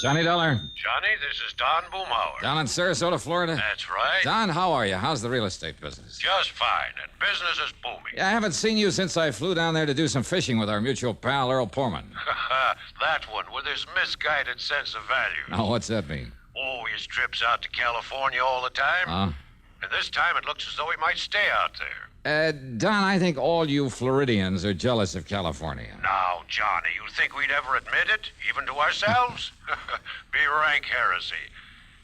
Johnny Dollar. Johnny, this is Don Boomhauer. Down in Sarasota, Florida? That's right. Don, how are you? How's the real estate business? Just fine, and business is booming. Yeah, I haven't seen you since I flew down there to do some fishing with our mutual pal, Earl Poorman. That one with his misguided sense of value. Now, what's that mean? Oh, his trips out to California all the time. And this time it looks as though he might stay out there. Don, I think all you Floridians are jealous of California. Now, Johnny, you think we'd ever admit it, even to ourselves? Be rank heresy.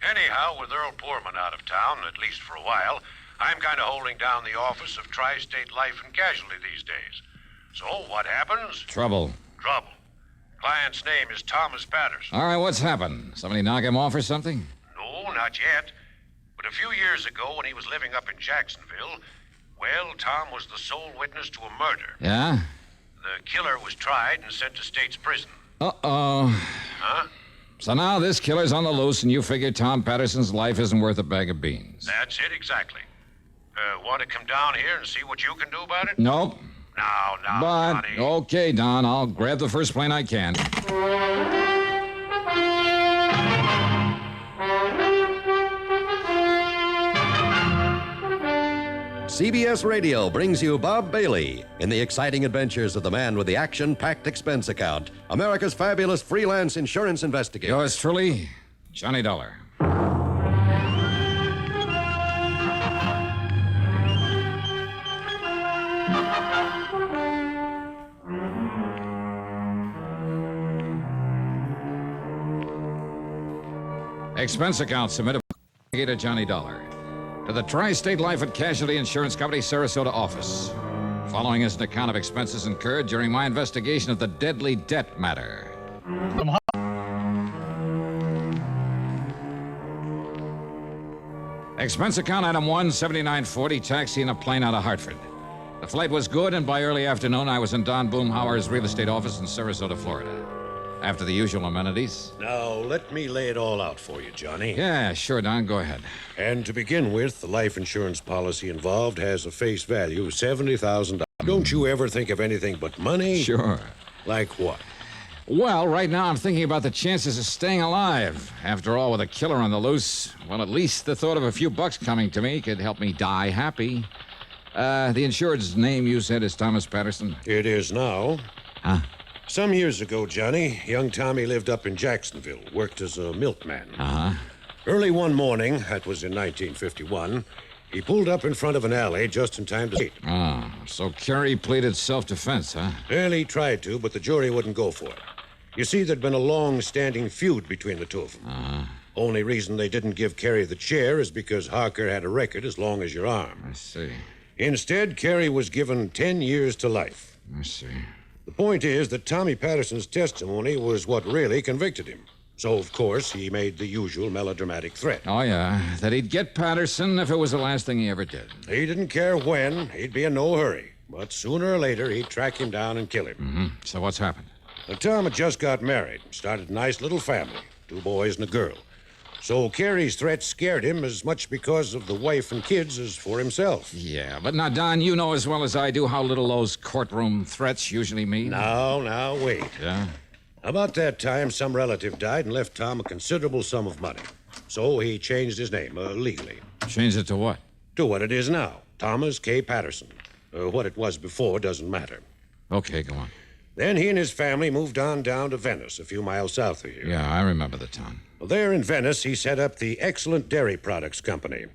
Anyhow, with Earl Poorman out of town, at least for a while, I'm kind of holding down the office of Tri-State Life and Casualty these days. So, what happens? Trouble. Trouble. Client's name is Thomas Patterson. All right, what's happened? Somebody knock him off or something? No, not yet. But a few years ago, when he was living up in Jacksonville, well, Tom was the sole witness to a murder. Yeah? The killer was tried and sent to state's prison. Uh-oh. Huh? So now this killer's on the loose, and you figure Tom Patterson's life isn't worth a bag of beans. That's it, exactly. Want to come down here and see what you can do about it? Nope. Now, But, Johnny. okay, Don, I'll grab the first plane I can. CBS Radio brings you Bob Bailey in the exciting adventures of the man with the action-packed expense account, America's fabulous freelance insurance investigator. Yours truly, Johnny Dollar. Expense account submitted by investigator Johnny Dollar to the Tri-State Life and Casualty Insurance Company, Sarasota office. Following is an account of expenses incurred during my investigation of the deadly debt matter. Expense account item 1, 7940, taxi in a plane out of Hartford. The flight was good, and by early afternoon, I was in Don Boomhauer's real estate office in Sarasota, Florida. After the usual amenities. Now, let me lay it all out for you, Johnny. Yeah, sure, Don. Go ahead. And to begin with, the life insurance policy involved has a face value of $70,000. Don't you ever think of anything but money? Sure. Like what? Well, right now I'm thinking about the chances of staying alive. After all, with a killer on the loose, well, at least the thought of a few bucks coming to me could help me die happy. The insured's name you said is Thomas Patterson? It is now. Huh? Some years ago, Johnny, young Tommy lived up in Jacksonville, worked as a milkman. Uh-huh. Early one morning, that was in 1951, he pulled up in front of an alley just in time to escape. Oh, so Carey pleaded self-defense, huh? Well, he tried to, but the jury wouldn't go for it. You see, there'd been a long-standing feud between the two of them. Uh-huh. Only reason they didn't give Carey the chair is because Harker had a record as long as your arm. I see. Instead, Carey was given 10 years to life. I see. The point is that Tommy Patterson's testimony was what really convicted him. So, of course, he made the usual melodramatic threat. Oh, yeah. That he'd get Patterson if it was the last thing he ever did. He didn't care when. He'd be in no hurry. But sooner or later, he'd track him down and kill him. Mm-hmm. So what's happened? Now, Tom had just got married, started a nice little family, 2 boys and a girl. So Carey's threat scared him as much because of the wife and kids as for himself. Yeah, but now, Don, you know as well as I do how little those courtroom threats usually mean. Now, wait. Yeah? About that time, some relative died and left Tom a considerable sum of money. So he changed his name, legally. Change it to what? To what it is now, Thomas K. Patterson. What it was before doesn't matter. Okay, go on. Then he and his family moved on down to Venice, a few miles south of here. Yeah, I remember the town. Well, there in Venice, he set up the Excellent Dairy Products Company.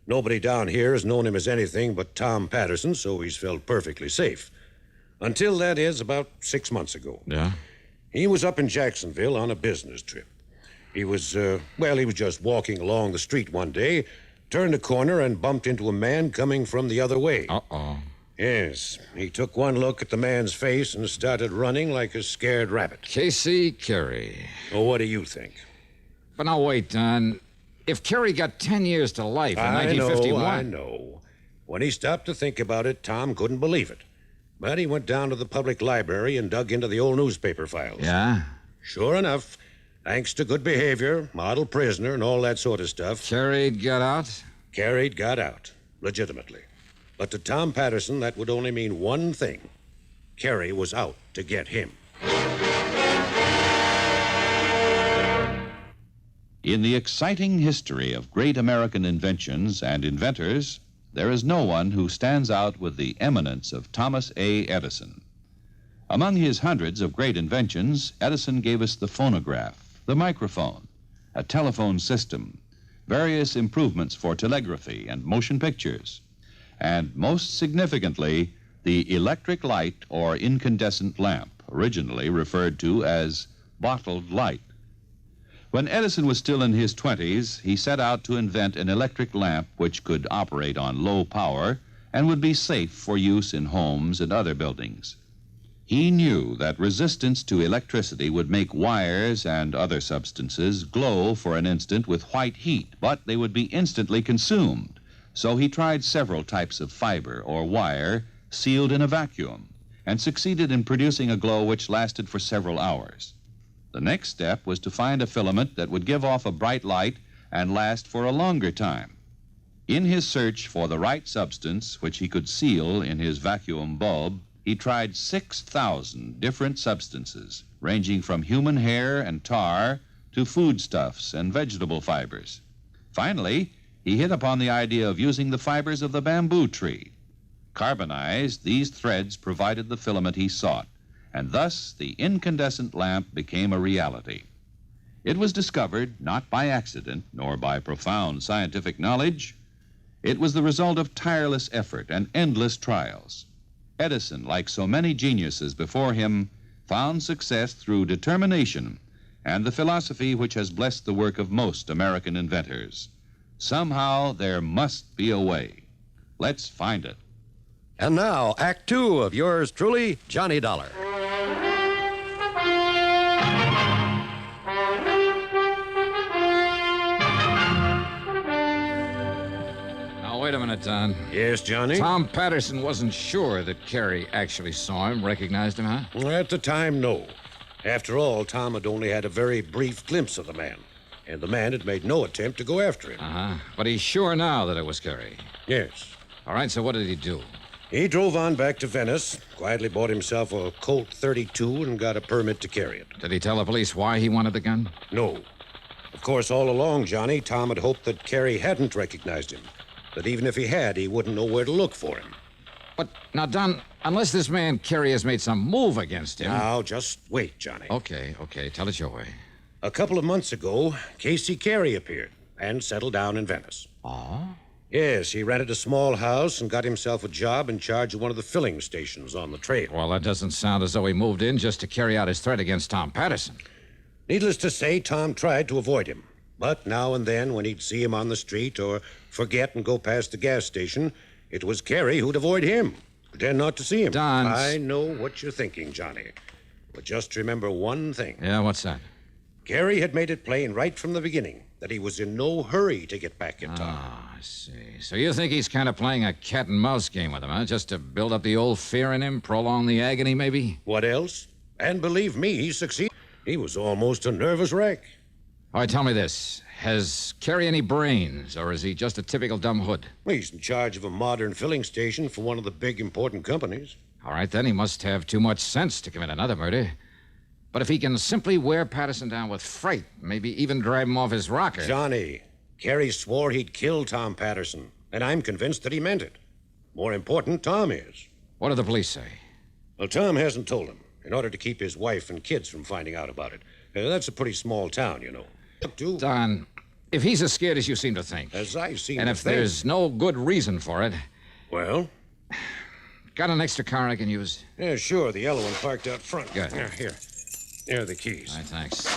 Nobody down here has known him as anything but Tom Patterson, so he's felt perfectly safe. Until, that is, about 6 months ago. Yeah? He was up in Jacksonville on a business trip. He was just walking along the street one day, turned a corner and bumped into a man coming from the other way. Uh-oh. Yes, he took one look at the man's face and started running like a scared rabbit. Casey Carey. Well, what do you think? But now, wait, Don. If Carey got 10 years to life in 1951... I know. When he stopped to think about it, Tom couldn't believe it. But he went down to the public library and dug into the old newspaper files. Yeah? Sure enough, thanks to good behavior, model prisoner, and all that sort of stuff, Carey got out? Carey got out, legitimately. But to Tom Patterson, that would only mean one thing. Carey was out to get him. In the exciting history of great American inventions and inventors, there is no one who stands out with the eminence of Thomas A. Edison. Among his hundreds of great inventions, Edison gave us the phonograph, the microphone, a telephone system, various improvements for telegraphy and motion pictures, and most significantly, the electric light or incandescent lamp, originally referred to as bottled light. When Edison was still in his 20s, he set out to invent an electric lamp which could operate on low power and would be safe for use in homes and other buildings. He knew that resistance to electricity would make wires and other substances glow for an instant with white heat, but they would be instantly consumed. So he tried several types of fiber or wire sealed in a vacuum and succeeded in producing a glow which lasted for several hours. The next step was to find a filament that would give off a bright light and last for a longer time. In his search for the right substance, which he could seal in his vacuum bulb, he tried 6,000 different substances, ranging from human hair and tar to foodstuffs and vegetable fibers. Finally, he hit upon the idea of using the fibers of the bamboo tree. Carbonized, these threads provided the filament he sought, and thus the incandescent lamp became a reality. It was discovered not by accident nor by profound scientific knowledge. It was the result of tireless effort and endless trials. Edison, like so many geniuses before him, found success through determination and the philosophy which has blessed the work of most American inventors. Somehow there must be a way. Let's find it. And now, Act Two of yours truly, Johnny Dollar. Wait a minute, Don. Yes, Johnny? Tom Patterson wasn't sure that Carey actually saw him, recognized him, huh? Well, at the time, no. After all, Tom had only had a very brief glimpse of the man, and the man had made no attempt to go after him. Uh-huh. But he's sure now that it was Carey. Yes. All right, so what did he do? He drove on back to Venice, quietly bought himself a Colt 32 and got a permit to carry it. Did he tell the police why he wanted the gun? No. Of course, all along, Johnny, Tom had hoped that Carey hadn't recognized him. That even if he had, he wouldn't know where to look for him. But, now, Don, unless this man Carey has made some move against him... Now, just wait, Johnny. Okay, tell it your way. A couple of months ago, Casey Carey appeared and settled down in Venice. Oh? Yes, he rented a small house and got himself a job in charge of one of the filling stations on the trail. Well, that doesn't sound as though he moved in just to carry out his threat against Tom Patterson. Needless to say, Tom tried to avoid him. But now and then, when he'd see him on the street or forget and go past the gas station, it was Carey who'd avoid him, pretend not to see him. Don... I know what you're thinking, Johnny. But just remember one thing. Yeah, what's that? Carey had made it plain right from the beginning that he was in no hurry to get back at Tom. Ah, I see. So you think he's kind of playing a cat-and-mouse game with him, huh? Just to build up the old fear in him, prolong the agony, maybe? What else? And believe me, he succeeded. He was almost a nervous wreck. All right, tell me this. Has Carey any brains, or is he just a typical dumb hood? He's in charge of a modern filling station for one of the big important companies. All right, then he must have too much sense to commit another murder. But if he can simply wear Patterson down with fright, maybe even drive him off his rocker... Johnny, Carey swore he'd kill Tom Patterson, and I'm convinced that he meant it. More important, Tom is. What do the police say? Well, Tom hasn't told him, in order to keep his wife and kids from finding out about it. That's a pretty small town, you know. Don, if he's as scared as you seem to think... As I seem and to if think... there's no good reason for it... Well? Got an extra car I can use? Yeah, sure. The yellow one parked out front. Good. Here. There are the keys. All right, thanks.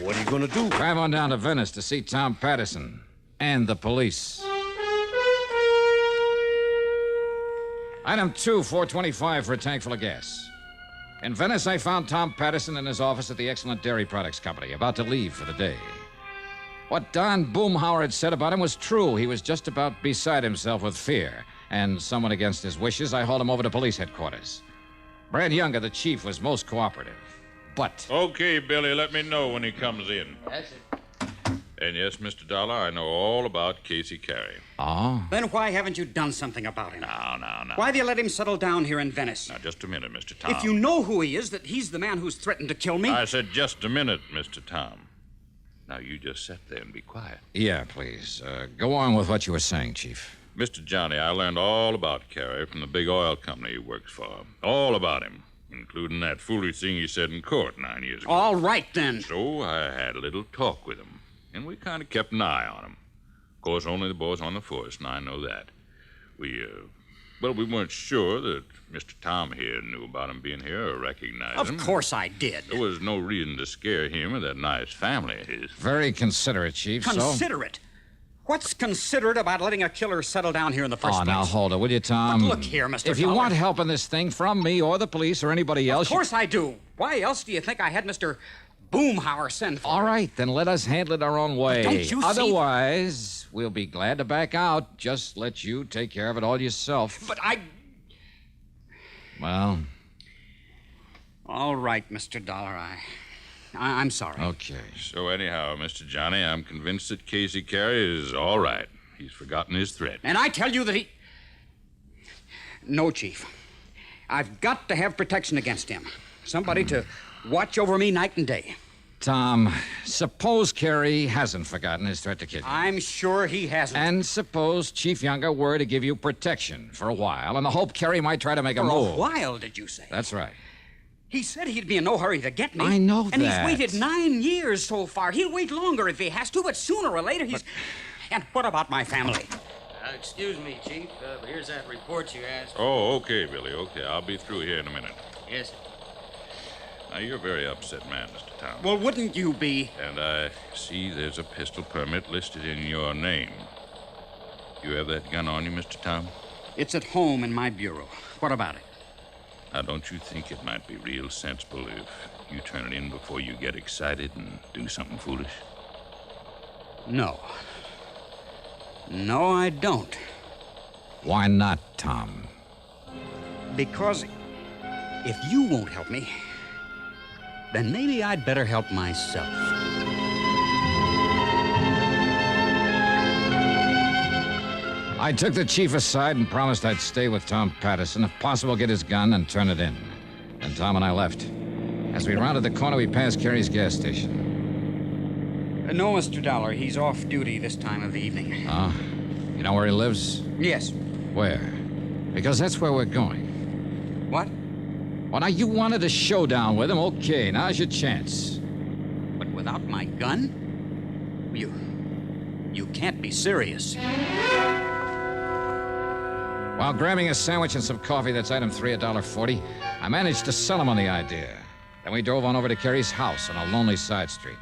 What are you going to do? Drive on down to Venice to see Tom Patterson and the police. Item 2, $4.25 for a tank full of gas. In Venice, I found Tom Patterson in his office at the Excellent Dairy Products Company, about to leave for the day. What Don Boomhauer had said about him was true. He was just about beside himself with fear. And somewhat against his wishes, I hauled him over to police headquarters. Brad Younger, the chief, was most cooperative. But... Okay, Billy, let me know when he comes in. That's it. And yes, Mr. Dollar, I know all about Casey Carey. Oh? Then why haven't you done something about him? Now. Why do you let him settle down here in Venice? Now, just a minute, Mr. Tom. If you know who he is, that he's the man who's threatened to kill me... I said just a minute, Mr. Tom. Now, you just sit there and be quiet. Yeah, please. Go on with what you were saying, Chief. Mr. Johnny, I learned all about Carey from the big oil company he works for. All about him, including that foolish thing he said in court 9 years ago. All right, then. So I had a little talk with him, and we kind of kept an eye on him. Of course, only the boys on the force, and I know that. We weren't sure that Mr. Tom here knew about him being here or recognized him. Of course I did. There was no reason to scare him or that nice family of his. Very considerate, Chief. Considerate? What's considerate about letting a killer settle down here in the first place? Now, hold it, will you, Tom? But look here, Mr. If you Dollar. want help in this thing from me or the police or anybody else... Of course I do. Why else do you think I had Mr. Boomhauer send for All me? right, then let us handle it our own way. But don't you see- Otherwise, we'll be glad to back out. Just let you take care of it all yourself. But Well... All right, Mr. Dollar, I'm sorry. Okay. So anyhow, Mr. Johnny, I'm convinced that Casey Carey is all right. He's forgotten his threat. And I tell you that he... No, Chief. I've got to have protection against him. Somebody to watch over me night and day. Tom, suppose Carey hasn't forgotten his threat to kill you. I'm sure he hasn't. And suppose Chief Younger were to give you protection for a while in the hope Carey might try to make a For move. a while, did you say? That's right. He said he'd be in no hurry to get me. I know and that. he's waited 9 years so far. He'll wait longer if he has to, but sooner or later he's... And what about my family? Excuse me, Chief. Here's that report you asked. Oh, okay, Billy, okay. I'll be through here in a minute. Yes. Now, you're a very upset man, Mr. Tom. Well, wouldn't you be? And I see there's a pistol permit listed in your name. You have that gun on you, Mr. Tom? It's at home in my bureau. What about it? Now, don't you think it might be real sensible if you turn it in before you get excited and do something foolish? No. No, I don't. Why not, Tom? Because if you won't help me, then maybe I'd better help myself. I took the chief aside and promised I'd stay with Tom Patterson, if possible get his gun and turn it in. Then Tom and I left. As we rounded the corner, we passed Carey's gas station. No, Mr. Dollar. He's off duty this time of the evening. Oh? You know where he lives? Yes. Where? Because that's where we're going. What? Well, now, you wanted a showdown with him. Okay, now's your chance. But without my gun? You can't be serious. While grabbing a sandwich and some coffee, that's item 3, $1.40, I managed to sell him on the idea. Then we drove on over to Carey's house on a lonely side street.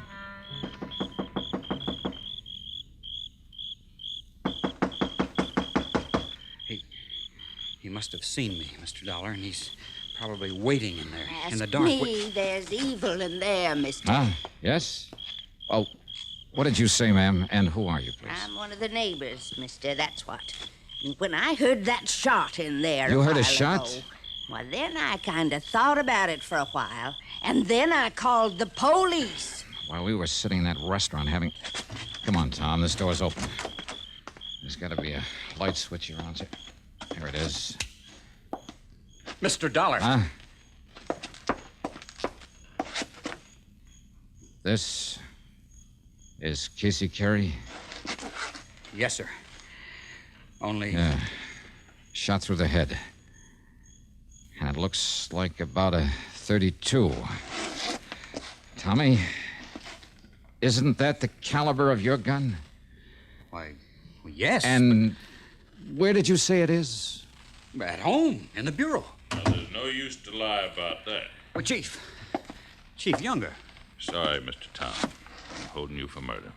He must have seen me, Mr. Dollar, and he's probably waiting in there in the Ask dark. me, there's evil in there, mister. Huh? Yes? Oh, what did you say, ma'am? And who are you, please? I'm one of the neighbors, mister, that's what. And when I heard that shot in there You heard a while shot? ago, well, then I kind of thought about it for a while, and then I called the police. While we were sitting in that restaurant having... Come on, Tom, this door's open. There's got to be a light switch here on it. Here it is. Mr. Dollar. Huh? This is Casey Carey? Yes, sir. Only... Yeah. Shot through the head. And it looks like about a 32. Tommy, isn't that the caliber of your gun? Why, well, yes. And where did you say it is? At home, in the bureau. Now, there's no use to lie about that. Well, Chief Younger. Sorry, Mr. Tom. I'm holding you for murder.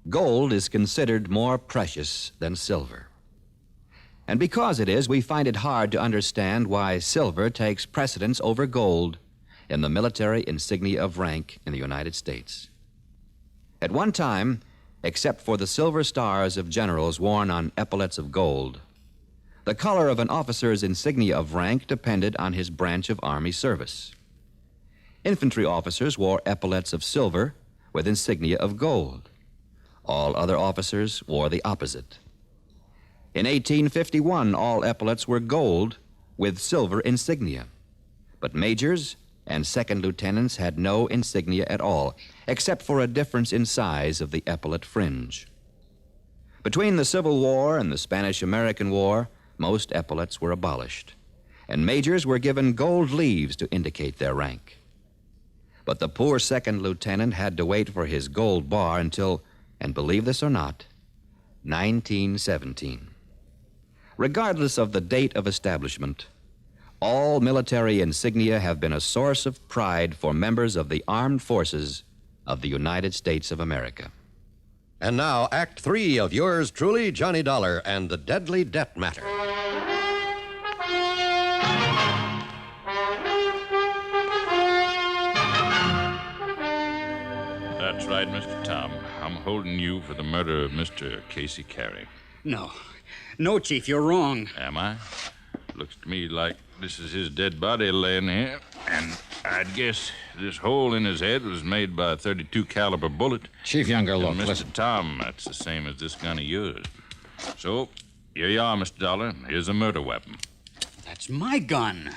Gold is considered more precious than silver. And because it is, we find it hard to understand why silver takes precedence over gold in the military insignia of rank in the United States. At one time, except for the silver stars of generals worn on epaulets of gold, the color of an officer's insignia of rank depended on his branch of Army service. Infantry officers wore epaulets of silver with insignia of gold. All other officers wore the opposite. In 1851, all epaulets were gold with silver insignia. But majors and second lieutenants had no insignia at all, except for a difference in size of the epaulet fringe. Between the Civil War and the Spanish-American War, most epaulets were abolished, and majors were given gold leaves to indicate their rank. But the poor second lieutenant had to wait for his gold bar until, and believe this or not, 1917. Regardless of the date of establishment, all military insignia have been a source of pride for members of the armed forces of the United States of America. And now, Act 3 of yours truly, Johnny Dollar and the Deadly Debt Matter. That's right, Mr. Tom. I'm holding you for the murder of Mr. Casey Carey. No. No, Chief, you're wrong. Am I? Looks to me like this is his dead body laying here, and I'd guess this hole in his head was made by a .32 caliber bullet. Chief Younger, look, And Mr. listen. Tom, that's the same as this gun of yours. So, here you are, Mr. Dollar. Here's a murder weapon. That's my gun.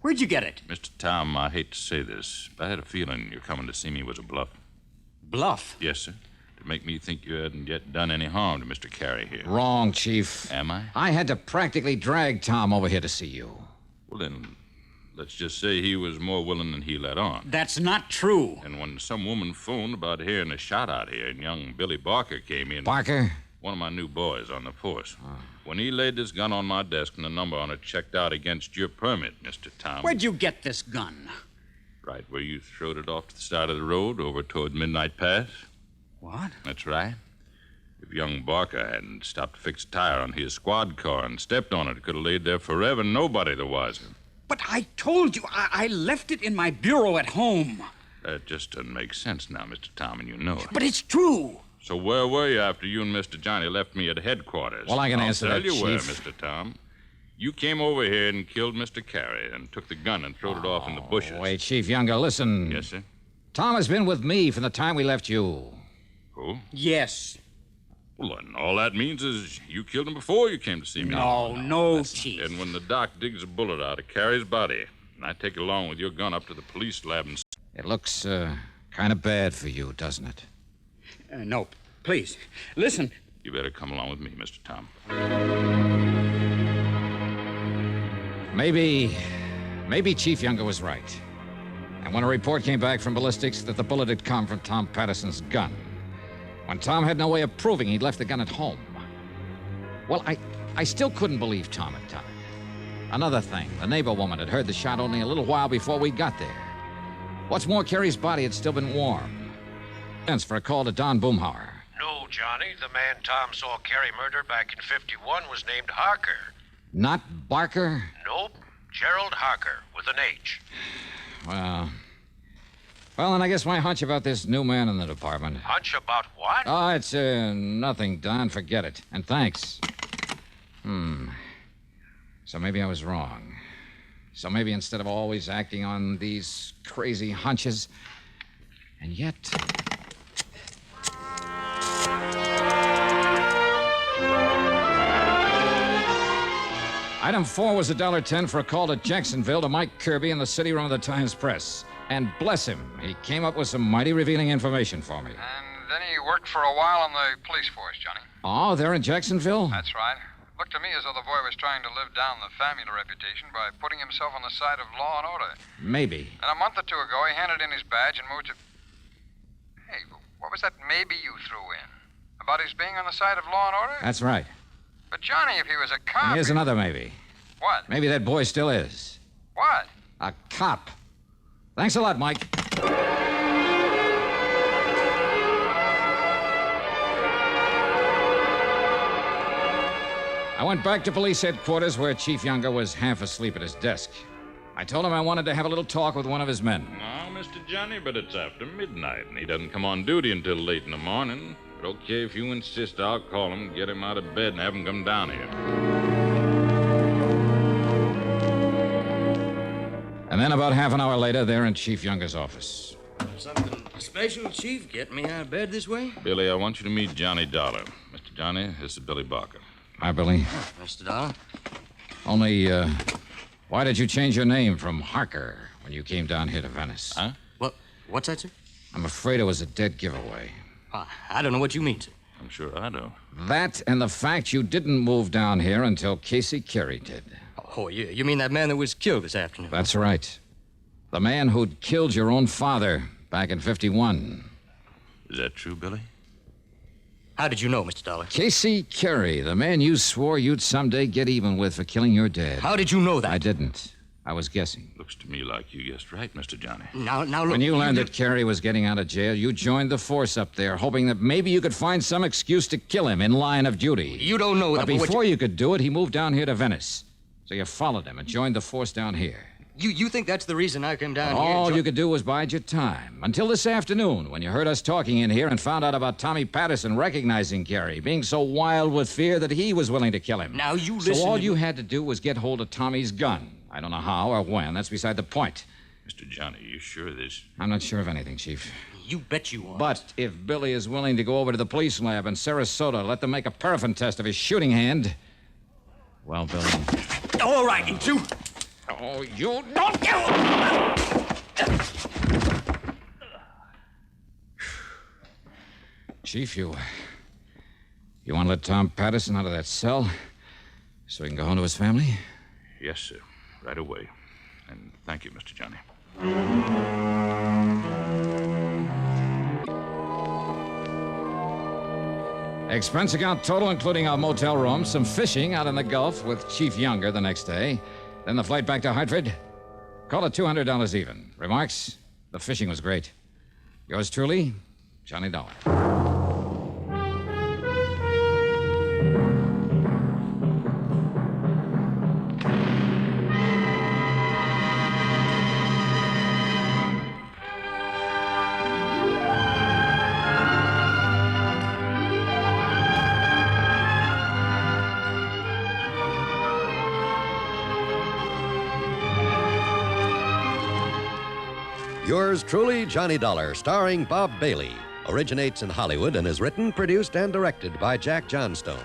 Where'd you get it? Mr. Tom, I hate to say this, but I had a feeling your coming to see me was a bluff. Bluff? Yes, sir. To make me think you hadn't yet done any harm to Mr. Carey here. Wrong, Chief. Am I? I had to practically drag Tom over here to see you. Well, then, let's just say he was more willing than he let on. That's not true. And when some woman phoned about hearing a shot out here and young Billy Barker came in... Barker? One of my new boys on the force. When he laid this gun on my desk and the number on it checked out against your permit, Mr. Tom... Where'd you get this gun? Right where you throwed it off to the side of the road over toward Midnight Pass. What? That's right. If young Barker hadn't stopped to fix a tire on his squad car and stepped on it, it could have laid there forever, nobody the wiser. But I told you, I left it in my bureau at home. That just doesn't make sense now, Mr. Tom, and you know it. But it's true. So where were you after you and Mr. Johnny left me at headquarters? Well, I can answer I'll that, tell you where, Chief. Mr. Tom. You came over here and killed Mr. Carey and took the gun and throwed it off in the bushes. Wait, Chief Younger, listen. Yes, sir? Tom has been with me from the time we left you. Who? Yes. Well, then all that means is you killed him before you came to see me. No, Chief. And when the doc digs a bullet out of Carey's body, and I take it along with your gun up to the police lab and... It looks, kind of bad for you, doesn't it? No, please. Listen. You better come along with me, Mr. Tom. Maybe Chief Younger was right. And when a report came back from ballistics that the bullet had come from Tom Patterson's gun, when Tom had no way of proving he'd left the gun at home. Well, I still couldn't believe Tom had done it. Another thing, the neighbor woman had heard the shot only a little while before we got there. What's more, Carey's body had still been warm. Hence for a call to Don Boomhauer. No, Johnny. The man Tom saw Carey murdered back in '51 was named Harker. Not Barker? Nope. Gerald Harker, with an H. Well, and I guess my hunch about this new man in the department. Hunch about what? Oh, it's nothing, Don. Forget it. And thanks. So maybe I was wrong. So maybe instead of always acting on these crazy hunches, and yet... Item 4 was $1.10 for a call to Jacksonville to Mike Kirby in the city room of the Times-Press. And bless him, he came up with some mighty revealing information for me. And then he worked for a while on the police force, Johnny. Oh, they're in Jacksonville? That's right. Looked to me as though the boy was trying to live down the family reputation by putting himself on the side of law and order. Maybe. And a month or two ago, he handed in his badge and moved to... Hey, what was that maybe you threw in? About his being on the side of law and order? That's right. But, Johnny, if he was a cop... And here's another maybe. What? Maybe that boy still is. What? A cop. Thanks a lot, Mike. I went back to police headquarters where Chief Younger was half asleep at his desk. I told him I wanted to have a little talk with one of his men. No, Mr. Johnny, but it's after midnight, and he doesn't come on duty until late in the morning. But okay, if you insist, I'll call him, get him out of bed, and have him come down here. And then about half an hour later, they're in Chief Younger's office. Something special, Chief? Get me out of bed this way? Billy, I want you to meet Johnny Dollar. Mr. Johnny, this is Billy Barker. Hi, Billy. Mr. Dollar? Only, why did you change your name from Harker when you came down here to Venice? Huh? What's that, sir? I'm afraid it was a dead giveaway. I don't know what you mean, sir. I'm sure I don't. That and the fact you didn't move down here until Casey Carey did. Oh, yeah. You mean that man that was killed this afternoon? That's right. The man who'd killed your own father back in 51. Is that true, Billy? How did you know, Mr. Dollar? Casey Carey, the man you swore you'd someday get even with for killing your dad. How did you know that? I didn't. I was guessing. Looks to me like you guessed right, Mr. Johnny. Now look. When you learned that Carey was getting out of jail, you joined the force up there, hoping that maybe you could find some excuse to kill him in line of duty. You don't know but that. Before you could do it, he moved down here to Venice. So you followed him and joined the force down here. You think that's the reason I came down here? All you could do was bide your time. Until this afternoon, when you heard us talking in here and found out about Tommy Patterson recognizing Carey, being so wild with fear that he was willing to kill him. Now you listen. So all you had to do was get hold of Tommy's gun. I don't know how or when. That's beside the point. Mr. Johnny, you sure of this? I'm not sure of anything, Chief. You bet you are. But if Billy is willing to go over to the police lab in Sarasota, let them make a paraffin test of his shooting hand. Well, Billy. All right, you two. Oh, you don't kill! Chief, you want to let Tom Patterson out of that cell so he can go home to his family? Yes, sir. Right away. And thank you, Mr. Johnny. Expense account total, including our motel room, some fishing out in the Gulf with Chief Younger the next day, then the flight back to Hartford. Call it $200 even. Remarks? The fishing was great. Yours truly, Johnny Dollar. Yours truly, Johnny Dollar, starring Bob Bailey, originates in Hollywood and is written, produced, and directed by Jack Johnstone.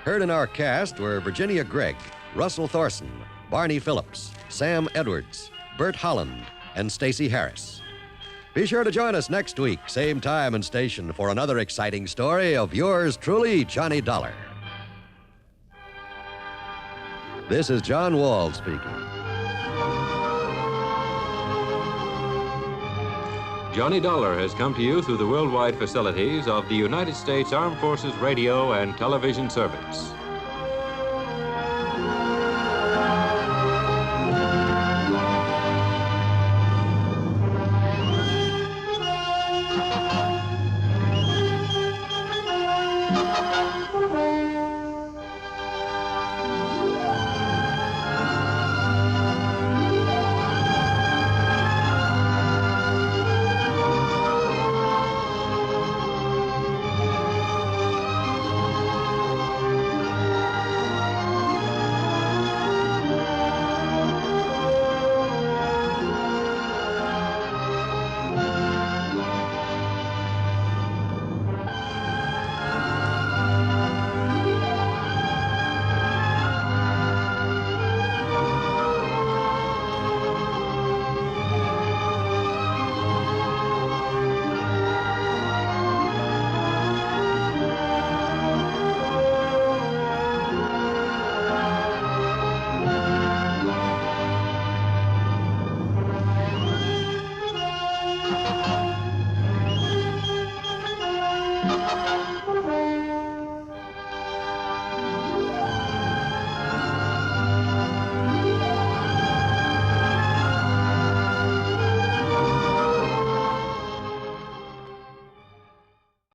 Heard in our cast were Virginia Gregg, Russell Thorson, Barney Phillips, Sam Edwards, Bert Holland, and Stacey Harris. Be sure to join us next week, same time and station, for another exciting story of yours truly, Johnny Dollar. This is John Wall speaking. Johnny Dollar has come to you through the worldwide facilities of the United States Armed Forces Radio and Television Service.